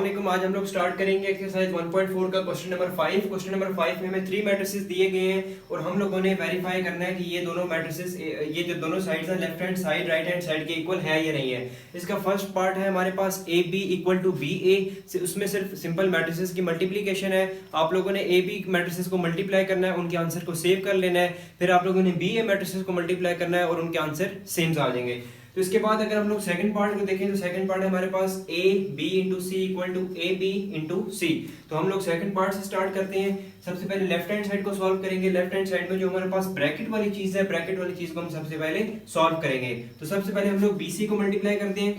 वालेकुम। आज हम लोग स्टार्ट करेंगे एक्सरसाइज 1.4 का क्वेश्चन नंबर 5। क्वेश्चन नंबर 5 में हमें 3 मैट्रिसेस दिए गए हैं और हम लोगों ने वेरीफाई करना है कि ये दोनों मैट्रिसेस, ये जो दोनों साइड्स हैं, left hand side right hand side के इक्वल है या नहीं है। इसका फर्स्ट पार्ट है हमारे पास A B equal to B A, उसमें सिर्फ सिंपल मैट्रिसेस की मल्टीप्लीकेशन है। आप लोगों ने ए बी मैट्रिसेस को मल्टीप्लाई करना है, उनके आंसर को सेव कर लेना है। फिर आप लोगों ने बी ए मैट्रिसेस को मल्टीप्लाई करना है और उनके आंसर सेम आ जाएंगे। तो इसके बाद अगर हम लोग सेकंड पार्ट को देखें तो सेकंड पार्ट है हमारे पास A B into C equal to A B into C. तो हम लोग सेकंड पार्ट से स्टार्ट करते हैं। सबसे पहले लेफ्ट हैंड साइड को सॉल्व करेंगे। लेफ्ट हैंड साइड में जो हमारे पास ब्रैकेट वाली चीज है, ब्रैकेट वाली चीज को हम सबसे पहले सॉल्व करेंगे। तो सबसे पहले हम लोग बीसी को मल्टीप्लाई करते हैं।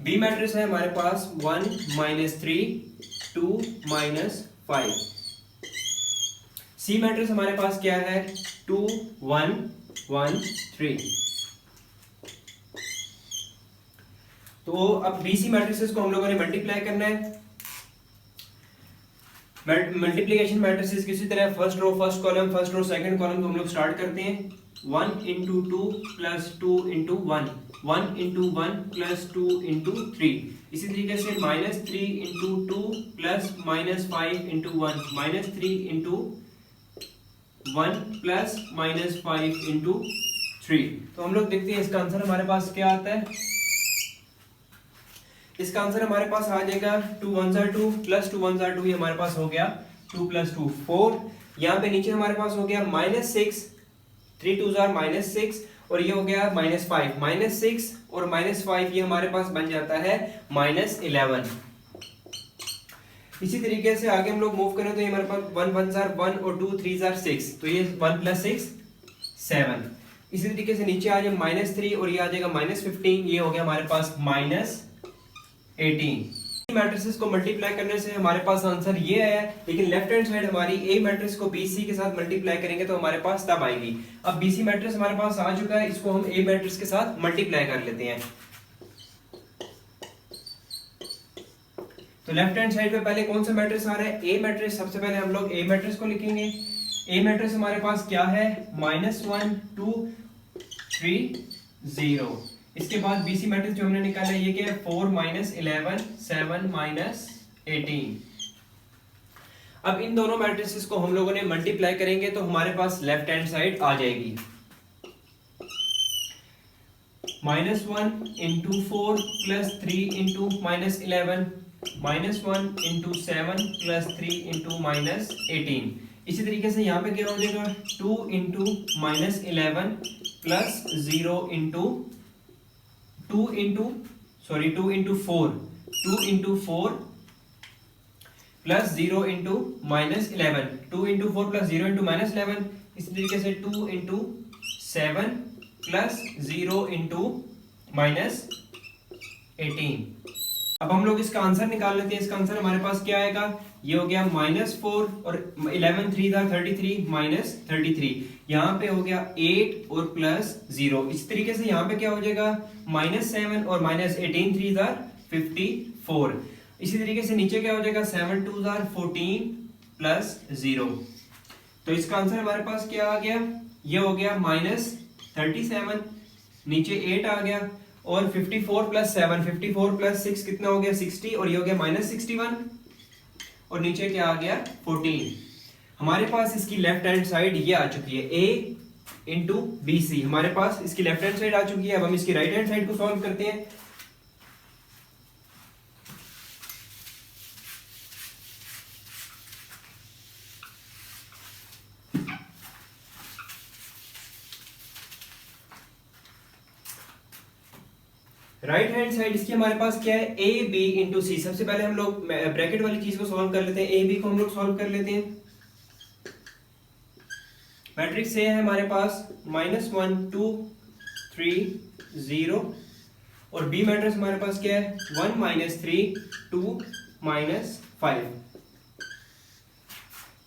बी मैट्रिक्स है हमारे पास 1 -3 2 -5। सी मैट्रिक्स हमारे पास क्या है 2 1 1 3। तो अब बीसी मैट्रिसेस को हम लोगों ने मल्टीप्लाई करना है। मल्टीप्लिकेशन मैट्रिसेस किसी तरह first row first column, first row second column, तो हम लोग स्टार्ट करते हैं 1 into 2 plus 2 into 1, 1 into 1 plus 2 into 3। इसी तरीके से -3 into 2 plus -5 into 1, -3 into 1 plus -5 into 3। तो हम लोग देखते हैं इसका आंसर हमारे पास क्या आता है। इसका आंसर हमारे पास आ जाएगा 2 1 2 प्लस 2 1 2, ये हमारे पास हो गया 2 प्लस 2 4। यहाँ पे नीचे हमारे पास हो गया -6, 3 2 -6 और ये हो गया -5, -6 और -5 ये हमारे पास बन जाता है -11। इसी तरीके से आगे हम लोग मूव करें तो ये हमारे पास 1 1 1 और 2 3 6, तो ये 1 + 6 7। इसी तरीके से नीचे आ जाए -3 और ये आ जाएगा -15, ये हो गया हमारे पास -18। मैट्रिसेस को मल्टीप्लाई करने से हमारे पास आंसर ये आया, लेकिन लेफ्ट हैंड साइड हमारी ए मैट्रिक्स को बीसी के साथ मल्टीप्लाई करेंगे तो हमारे पास तब आएगी। अब बीसी मैट्रिक्स हमारे पास आ चुका है, इसको हम ए मैट्रिक्स के साथ मल्टीप्लाई कर लेते हैं। तो लेफ्ट हैंड साइड पे पहले कौन सा मैट्रिक्स आ रहा है, ए मैट्रिक्स। सबसे पहले हम लोग ए मैट्रिक्स को लिखेंगे। ए मैट्रिक्स हमारे पास क्या है -1 2 3 0। इसके बाद बीसी मैट्रिक्स जो हमने निकाला है ये क्या है 4 -11 7 -18। अब इन दोनों मैट्रिसेस को हम लोगों ने मल्टीप्लाई करेंगे तो हमारे पास लेफ्ट हैंड साइड आ जाएगी। -1 into 4 plus 3 into -11, -1 into 7 plus 3 into -18। इसी तरीके से यहाँ पे क्या हो जाएगा 2 into -11 plus 0 into 2 into 4 plus 0 into -11, 2 into 4 plus 0 into -11। इसी तरीके से 2 इंटू 7 प्लस 0 इंटू -18। अब हम लोग इसका आंसर निकाल लेते हैं। इसका आंसर हमारे पास क्या आएगा, ये हो गया -4 और 11 3 33 -33। यहाँ पे हो गया 8 और प्लस 0। इस तरीके से यहाँ पे क्या हो जाएगा -7 और -18 3 54। इसी तरीके से नीचे क्या हो जाएगा 7 2 14 प्लस 0। तो इसका आंसर हमारे पास क्या आ गया, ये हो गया -37, नीचे 8 आ गया और 54 प्लस 7, 54 प्लस 6 कितना हो गया 60 और ये हो गया -61 और नीचे क्या आ गया 14। हमारे पास इसकी लेफ्ट हैंड साइड ये आ चुकी है a इंटू बी सी, हमारे पास इसकी लेफ्ट हैंड साइड आ चुकी है। अब हम इसकी राइट हैंड साइड को सॉल्व करते हैं। राइट हैंड साइड इसकी हमारे पास क्या है ए बी इंटू सी। सबसे पहले हम लोग ब्रैकेट वाली चीज को सॉल्व कर लेते हैं। ए बी को हम लोग सॉल्व कर लेते हैं। मैट्रिक्स ए है हमारे पास -1 2 3 0 और बी मैट्रिक्स हमारे पास क्या है 1 -3 2 -5।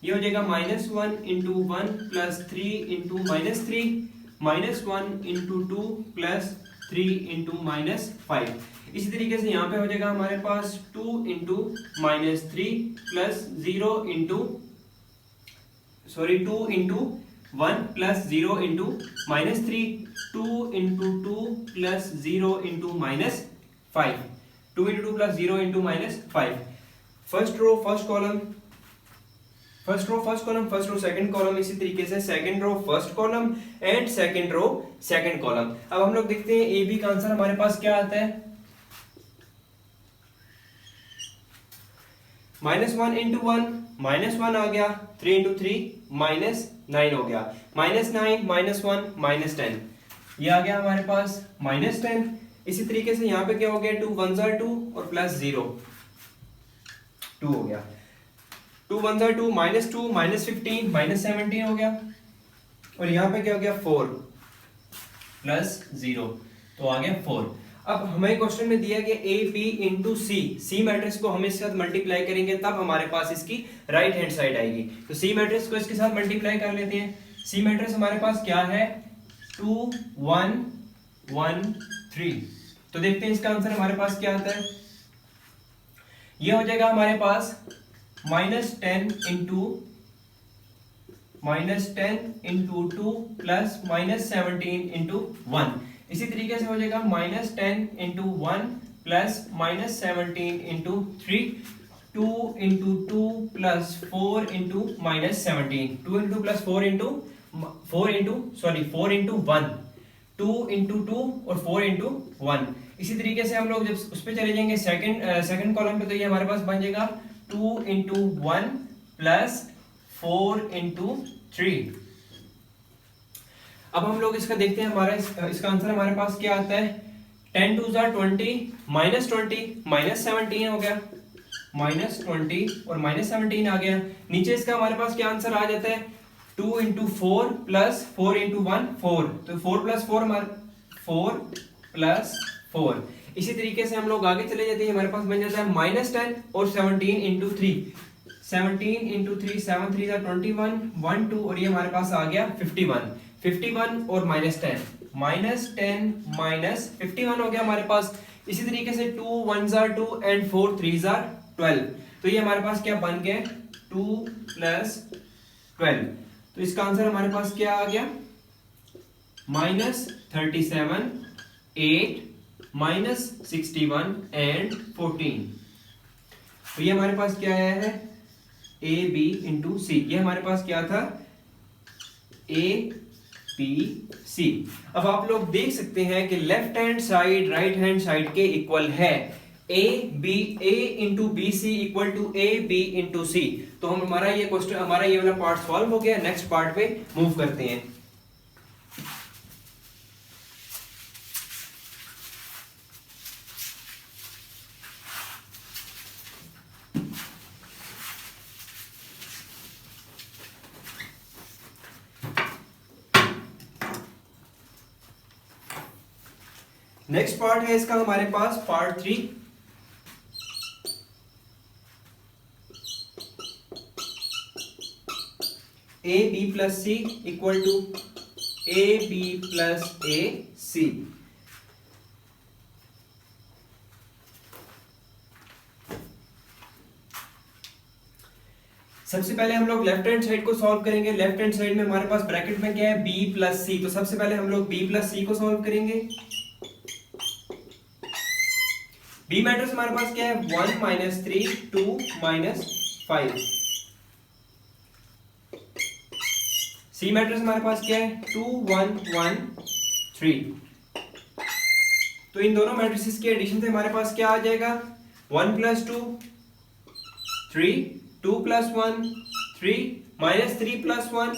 ये हो जाएगा -1 into 1 plus 3 into -3, -1 into 2 plus 3 into -5। इसी तरीके से यहाँ पे हो जाएगा हमारे पास 2 into -3 plus 0 into 2 into 1 plus 0 into -3, 2 into 2 plus 0 into -5। 2 into 2 plus 0 into minus 5. First row first column, first row first column, first row second column, इसी तरीके से second row first column and second row second column. अब हम लोग देखते हैं A B का answer हमारे पास क्या आता है। -1 into 1 -1 आ गया, 3 into 3 -9 हो गया, -9 -1 -10, ये आ गया हमारे पास -10। इसी तरीके से यहाँ पे क्या हो गया, 2 1s are 2 और प्लस 0 2 हो गया, 2 1s are 2 -2 -15 -17 हो गया, और यहाँ पे क्या हो गया 4 प्लस 0, तो आ गया 4। अब हमें क्वेश्चन में दिया गया A B into C, C matrix को हम इसके साथ मल्टीप्लाई करेंगे तब हमारे पास इसकी राइट हैंड साइड आएगी। तो सी मैट्रिक्स को इसके साथ मल्टीप्लाई कर लेते हैं। सी मैट्रिक्स हमारे पास क्या है, 2 1 1 3। तो देखते हैं इसका आंसर हमारे पास क्या आता है। ये हो जाएगा हमारे पास -10 इंटू 2 प्लस -17 इंटू 1। इसी तरीके से हो जाएगा -10 into 1 plus -17 into 3, 2 into 2 plus 4 into -17, 2 into plus 4 into 4 into 1, 2 into 2 और 4 इंटू 1। इसी तरीके से हम लोग जब उस पर चले जाएंगे सेकंड कॉलम पे, तो ये हमारे पास बन जाएगा 2 इंटू 1 प्लस 4 इंटू 3। अब हम लोग इसका देखते हैं, हमारा इसका आंसर हमारे पास क्या आता है। 10 2s are 20 -20 -17 हो गया, -20 और -17 आ गया। नीचे इसका हमारे पास क्या आंसर आ जाता है, 2 इंटू 4 प्लस 4 इंटू 1 4, तो 4 प्लस 4 हमारे 4 प्लस 4। इसी तरीके से हम लोग आगे चले जाते हैं, हमारे पास बन जाता है -10 और 17 इंटू 3, 17 इंटू 3 7 3 21 1 2, और ये हमारे पास आ गया 51 और -10 -51 हो गया हमारे पास। इसी तरीके से 2 1s are 2 and 4 3s are 12, तो ये हमारे पास क्या बन गया 2 प्लस 12। तो इसका आंसर हमारे पास क्या आ गया, -37 8 -61 एंड 14। तो ये हमारे पास क्या आया है, ए बी इंटू सी। ये हमारे पास क्या था, ए बी सी। अब आप लोग देख सकते हैं कि left hand side right hand side के इक्वल है। A into B C equal to A B into C. तो हम हमारा ये क्वेश्चन, हमारा ये वाला पार्ट सॉल्व हो गया। नेक्स्ट पार्ट पे मूव करते हैं। नेक्स्ट पार्ट है इसका हमारे पास part 3। A B plus C equal to A B plus A C. सबसे पहले हम लोग लेफ्ट हैंड साइड को सॉल्व करेंगे। लेफ्ट हैंड साइड में हमारे पास ब्रैकेट में क्या है, बी प्लस सी। तो सबसे पहले हम लोग बी प्लस सी को सॉल्व करेंगे। बी मैट्रिक्स हमारे पास क्या है, 1 -3 2 -5। सी मैट्रिक्स हमारे पास क्या है, 2 1 1 3। तो इन दोनों मैट्रिसेस के एडिशन से हमारे पास क्या आ जाएगा, 1 + 2 3, 2 + 1 3, -3 + 1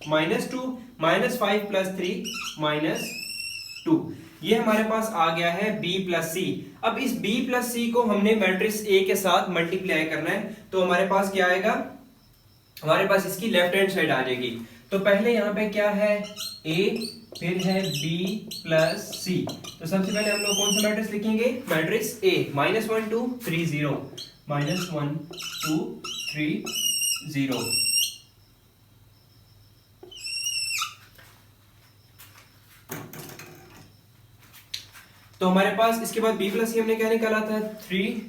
-2, -5 + 3 -2। ये हमारे पास आ गया है B प्लस सी। अब इस B प्लस सी को हमने मैट्रिक्स A के साथ मल्टीप्लाई करना है। तो हमारे पास क्या आएगा, हमारे पास इसकी लेफ्ट हैंड साइड आ जाएगी। तो पहले यहाँ पे क्या है, A, फिर है B प्लस सी। तो सबसे पहले हम लोग कौन सा मैट्रिक्स लिखेंगे, मैट्रिक्स A, -1 2 3 0, -1 2 3 0। तो हमारे पास इसके बाद B प्लस सी हमने क्या निकाला था, 3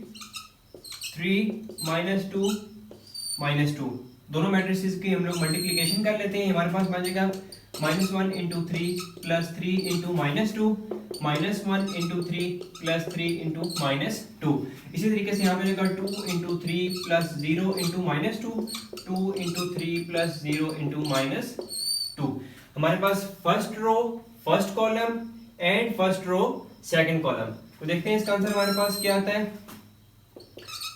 3 -2 -2 दोनों मैट्रिसेस की हम लोग मल्टीप्लिकेशन कर लेते हैं। हमारे पास बचेगा -1 × 3 + 3 × -2 -1 × 3 + 3 × -2। इसी तरीके से यहाँ पे बचेगा 2 × 3 + 0 × -2 2 × 3 + 0 × -2। हमारे पास first row first column and first row second column. तो देखते हैं इसका आंसर हमारे पास क्या आता है।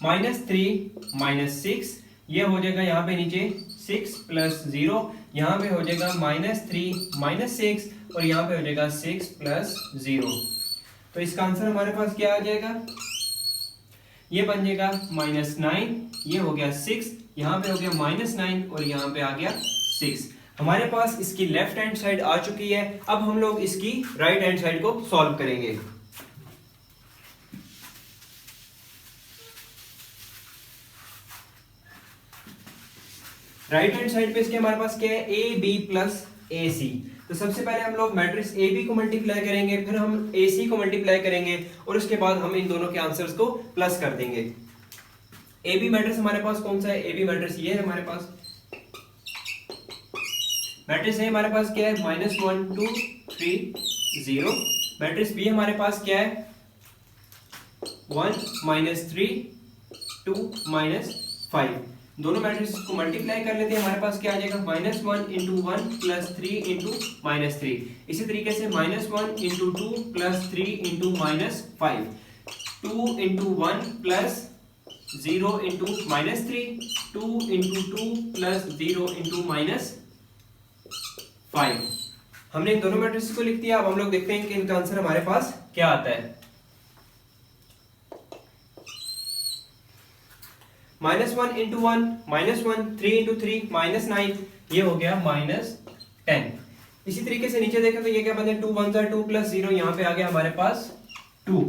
-3 -6 ये हो जाएगा यहाँ पे नीचे 6 + 0, यहाँ पे हो जाएगा -3 -6 और यहाँ पे हो जाएगा 6 + 0। तो इसका आंसर हमारे पास क्या आ जाएगा, ये बन जाएगा -9, ये हो गया 6, यहाँ पे हो गया -9 और यहाँ पे आ गया 6। हमारे पास इसकी लेफ्ट हैंड साइड आ चुकी है। अब हम लोग इसकी राइट हैंड साइड को सॉल्व करेंगे। राइट हैंड साइड पे इसके हमारे पास क्या है, ए बी प्लस ए सी। तो सबसे पहले हम लोग मैट्रिक्स ए बी को मल्टीप्लाई करेंगे, फिर हम ए सी को मल्टीप्लाई करेंगे और उसके बाद हम इन दोनों के आंसर्स को प्लस कर देंगे। ए बी मैट्रिक्स हमारे पास कौन सा है, ए बी मैट्रिक्स ये है हमारे पास। मैट्रिक्स ए हमारे पास क्या है, -1 2 3 0। मैट्रिक्स बी हमारे पास क्या है, 1 -3 2 -5। दोनों मैट्रिक्स को मल्टीप्लाई कर लेते हैं। हमारे पास क्या आ जाएगा, -1 × 1 + 3 × -3। इसी तरीके से -1 × 2 + 3 × -5, 2 × 1 + 0 × -3, 2 × 2 + 0 × -5। हमने इन दोनों मैट्रिक्स को लिख दिया। अब हम लोग देखते हैं कि इनका आंसर हमारे पास क्या आता है। -1 × 1 -1, 3 × 3 -9, ये हो गया -10। इसी तरीके से नीचे देखें तो ये क्या बने, 2 × 1 = 2 + 0, यहाँ पे आ गया हमारे पास 2।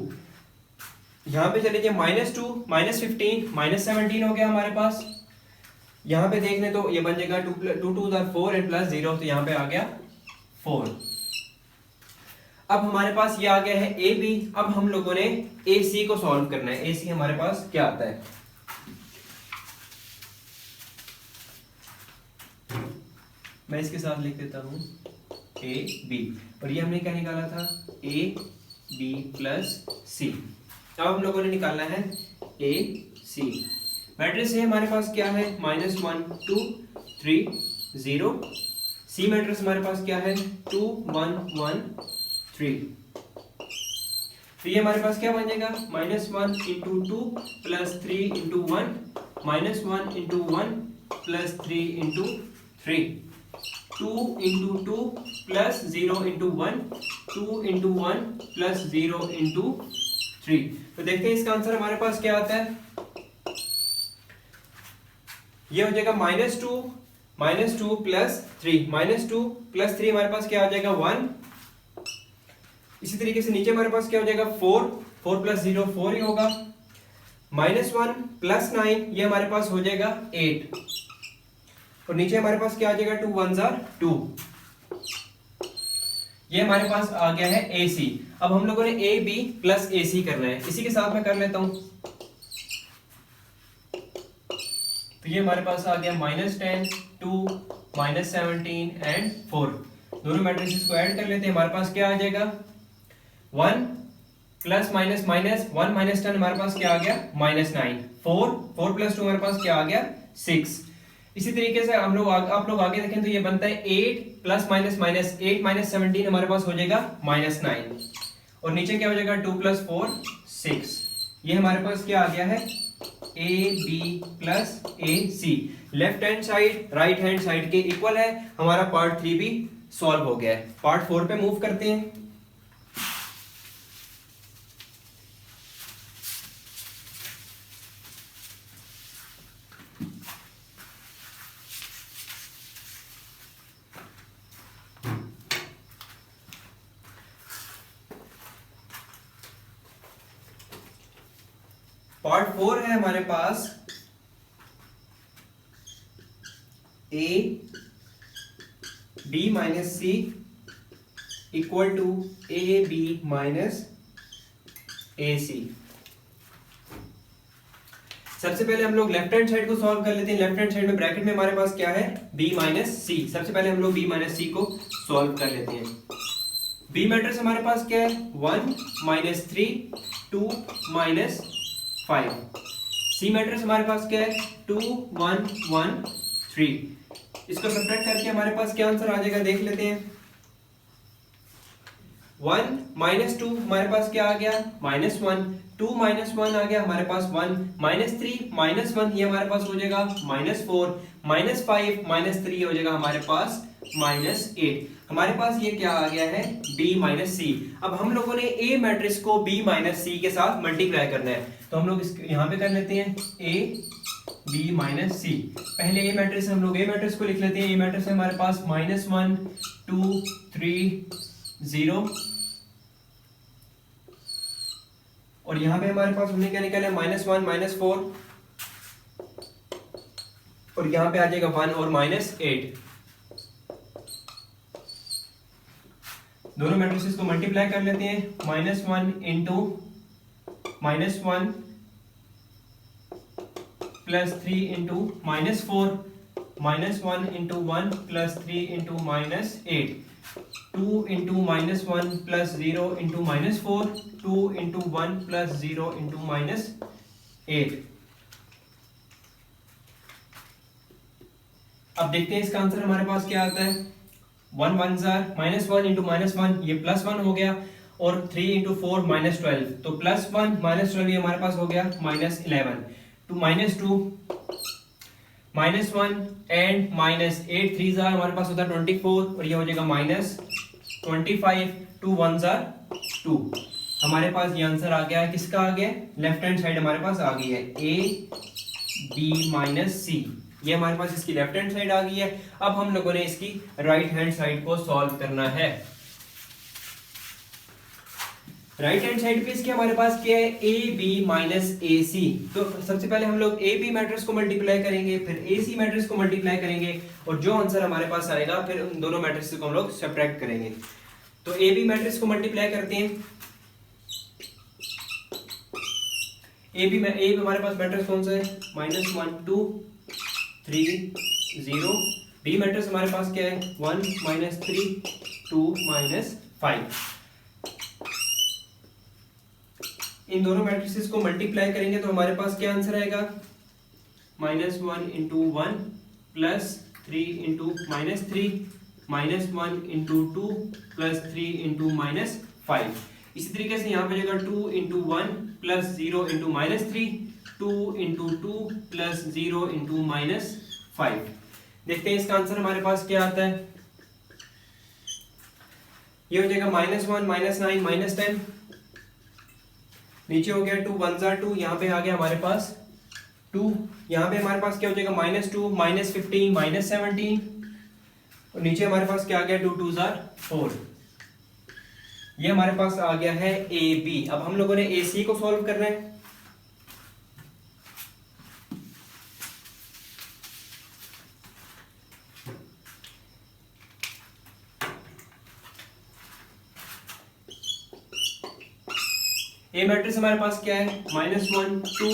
यहाँ पे चले जाइए -2 -15 -17 हो गया हमारे पास। यहाँ पे देख लें तो ये बन जाएगा 2 + 2 = 4 और +0, तो यहाँ पे आ गया 4। अब हमारे पास ये आ गया है ए बी। अब हम लोगों ने ए सी को सॉल्व करना है। ए सी हमारे पास क्या आता है, मैं इसके साथ लिख देता हूं ए बी, और ये हमने क्या निकाला था, ए बी प्लस सी। अब हम लोगों ने निकालना है ए सी। मैट्रिक्स है हमारे पास क्या है, -1 2 3 0। सी मैट्रिक्स हमारे पास क्या है, 2 1 1 3। तो ये हमारे पास क्या बन जाएगा, -1 × 2 + 3 × 1 -1 × 1 + 3 × 3, 2 × 2 + 0 × 1 2 × 1 + 0 × 3। तो देखते हैं इसका आंसर हमारे पास क्या आता है। ये हो जाएगा -2 + 3, -2 + 3 हमारे पास क्या आ जाएगा, 1। इसी तरीके से नीचे हमारे पास क्या हो जाएगा, 4 4 + 0 4 ही होगा। -1 + 9 ये हमारे पास हो जाएगा 8, और नीचे हमारे पास क्या आ जाएगा, 2 1 = 2। ये हमारे पास आ गया है ए सी। अब हम लोगों ने ए बी प्लस ए सी करना है। इसी के साथ मैं कर लेता हूं। तो ये हमारे पास आ गया -10 2 -17 एंड 4। दोनों मैट्रिसेस को ऐड कर लेते हैं। हमारे पास क्या आ जाएगा, 1 + -1 -10 हमारे पास क्या आ गया, -9। 4 + 2 हमारे पास क्या आ गया, 6। इसी तरीके से हम लोग आप लोग आगे देखें तो ये बनता है 8 + -8 -17 हमारे पास हो जाएगा -9, और नीचे क्या हो जाएगा, 2 + 4 6। ये हमारे पास क्या आ गया है, A B plus A C. Left hand side right hand side के इक्वल है। हमारा पार्ट 3 भी सॉल्व हो गया है। पार्ट 4 पे मूव करते हैं। पार्ट 4 है हमारे पास A B minus C equal to A B - A C. सबसे पहले हम लोग लेफ्ट हैंड साइड को सॉल्व कर लेते हैं। लेफ्ट हैंड साइड में ब्रैकेट में हमारे पास क्या है, b माइनस सी। सबसे पहले हम लोग b माइनस सी को सॉल्व कर लेते हैं। b मैट्रिक्स हमारे पास क्या है, 1 माइनस 3 2 माइनस 5। c मैट्रिक्स हमारे पास क्या है, 2 1 1 3। इसको सब्ट्रैक्ट करके हमारे पास क्या आंसर आ जाएगा देख लेते हैं। 1 माइनस 2 हमारे पास क्या आ गया, माइनस 1। 2 माइनस 1 आ गया हमारे पास 1। माइनस 3 माइनस 1 ये हमारे पास हो जाएगा माइनस 4। माइनस 5 माइनस 3 हो जाएगा हमारे पास माइनस 8। हमारे पास ये क्या आ गया है, b माइनस सी। अब हम लोगों ने a मैट्रिक्स को b माइनस सी के साथ मल्टीप्लाई करना है, तो हम लोग यहाँ पे कर लेते हैं a b माइनस सी। पहले a मैट्रिक्स हम लोग a मैट्रिक्स को लिख लेते हैं। a मैट्रिक्स हमारे पास माइनस 1 2 3 0, और यहां पे हमारे पास हमने क्या निकाला, माइनस 1 माइनस 4, और यहां पे आ जाएगा 1 और माइनस 8। दोनों मैट्रिसेस को मल्टीप्लाई कर लेते हैं। Minus 1 into minus 1 plus 3 into minus 4, minus 1 into 1 plus 3 into minus 8, 2 into minus 1 plus 0 into minus 4, 2 into 1 plus 0 into minus 8। अब देखते हैं इसका आंसर हमारे पास क्या आता है। 1 1 जार माइनस 1 इंटू माइनस 1 ये प्लस 1 हो गया, और 3 इंटू 4 माइनस 12, तो प्लस 1 माइनस 12 ये हमारे पास हो गया minus 11। Two minus 2 minus 1 and minus 8, 3 जार हमारे पास होता है 24, और ये हो जाएगा माइनस 25। 2 1 जार 2। हमारे पास ये आंसर आ गया है, किसका आ गया, लेफ्ट हैंड साइड हमारे पास आ गई है a b माइनस सी। ये हमारे पास इसकी लेफ्ट हैंड साइड आ गई है। अब हम लोगों ने इसकी राइट हैंड साइड को सॉल्व करना है। राइट हैंड साइड पे इसके हमारे पास क्या है, ए बी माइनस ए सी। तो सबसे पहले हम लोग ए बी मैट्रिक्स को मल्टीप्लाई करेंगे, फिर ए सी मैट्रिक्स को मल्टीप्लाई करेंगे, और जो आंसर हमारे पास आएगा फिर उन दोनों मैट्रिक्स को हम लोग सब्ट्रैक्ट करेंगे। तो ए बी मैट्रिक्स को मल्टीप्लाई करते हैं। ए बी हमारे पास मैट्रिक्स कौन सा है, माइनस 1 2 3 0। बी मैट्रिक्स हमारे पास क्या है, 1 माइनस 3 2 माइनस 5। इन दोनों मैट्रिसेस को मल्टीप्लाई करेंगे तो हमारे पास क्या आंसर आएगा, minus 1 into 1 plus 3 into minus 3, minus 1 into 2 plus 3 into minus 5। इसी तरीके से यहाँ पे जाएगा 2 into 1 plus 0 into minus 3, 2 into 2 plus 0 into minus 5। देखते हैं इसका आंसर हमारे पास क्या आता है। ये हो जाएगा माइनस 1 माइनस 9 माइनस 10, नीचे हो गया 2 1 जार 2, यहाँ पे आ गया हमारे पास 2, यहाँ पे हमारे पास क्या हो जाएगा माइनस 2 माइनस 15 माइनस 17, और नीचे हमारे पास क्या आ गया 2 2 जार 4। ये हमारे पास आ गया है ए बी। अब हम लोगों ने ए सी को सॉल्व करना है। ए मैट्रिक्स हमारे पास क्या है, माइनस 1 2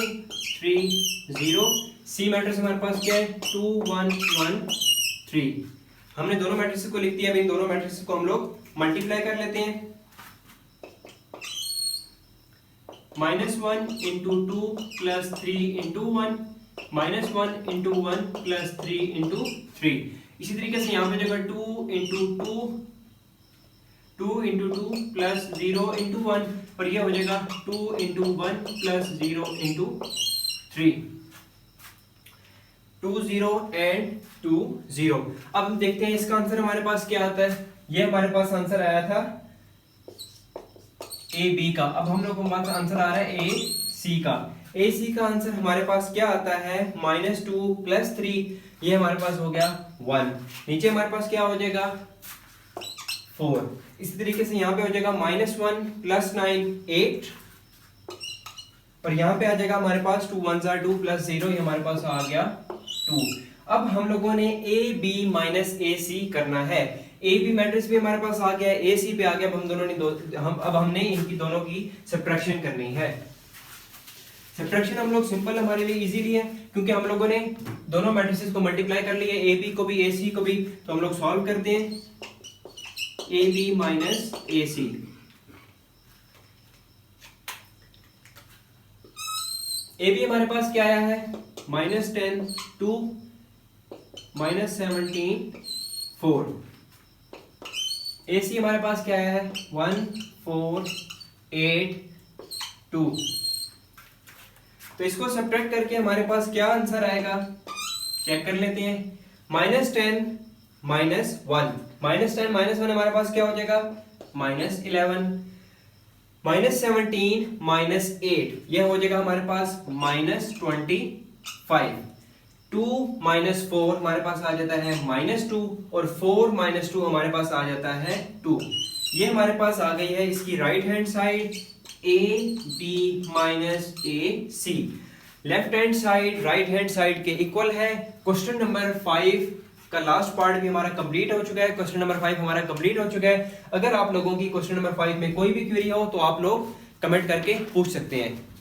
3 0। सी मैट्रिक्स हमारे पास क्या है, 2 1 1 3। हमने दोनों मैट्रिक्स को लिख दिया। अब इन दोनों मैट्रिक्स को हम लोग मल्टीप्लाई कर लेते हैं। Minus 1 into 2 plus 3 into 1, minus 1 into 1 plus 3 into 3। इसी तरीके से यहाँ पे जगह 2 इंटू 2 2 इंटू 2 प्लस 0 इंटू 1, और यह हो जाएगा 2 इंटू 1 प्लस 0 इंटू 3। 2 0 एंड 2 0। अब हम देखते हैं इसका आंसर हमारे पास क्या आता है। ये हमारे पास आंसर आया था ए बी का। अब हम लोग को आंसर आ रहा है ए सी का। ए सी का आंसर हमारे पास क्या आता है, माइनस 2 प्लस 3, ये हमारे पास हो गया 1। नीचे हमारे पास क्या हो जाएगा 4। इसी तरीके से यहाँ पे हो जाएगा माइनस 1 प्लस 9 8, और यहाँ पे आ जाएगा हमारे पास 2 1 2 प्लस 0, ये हमारे पास आ गया 2। अब हम लोगों ने ए बी माइनस ए सी करना है। ए बी मैट्रिक्स भी हमारे पास आ गया है, ए सी पे आ गया। अब हम दोनों ने हमने इनकी दोनों की सब्ट्रैक्शन करनी है। सब्ट्रैक्शन हम लोग सिंपल हमारे लिए इजीली है, क्योंकि हम लोगों ने दोनों मैट्रिसेस को मल्टीप्लाई कर लिया, ए बी को भी ए सी को भी। तो हम लोग सॉल्व करते हैं, A B minus A C. A B हमारे पास क्या आया है, -10 2 -17 4। ए सी हमारे पास क्या आया है, 1 4 8 2। तो इसको सब्ट्रैक्ट करके हमारे पास क्या आंसर आएगा, चेक कर लेते हैं। -10 -1, -10 -1 हमारे पास क्या हो जाएगा, -11, -17 -8 यह हो जाएगा हमारे पास -25। 2 -4 हमारे पास आ जाता है -2, और 4 -2 हमारे पास आ जाता है 2। ये हमारे पास आ गई है इसकी right hand side, A B minus A C. Left hand side right hand side के इक्वल है। क्वेश्चन नंबर 5 का लास्ट पार्ट भी हमारा कंप्लीट हो चुका है। क्वेश्चन नंबर 5 हमारा कंप्लीट हो चुका है। अगर आप लोगों की क्वेश्चन नंबर 5 में कोई भी क्वेरी हो तो आप लोग कमेंट करके पूछ सकते हैं।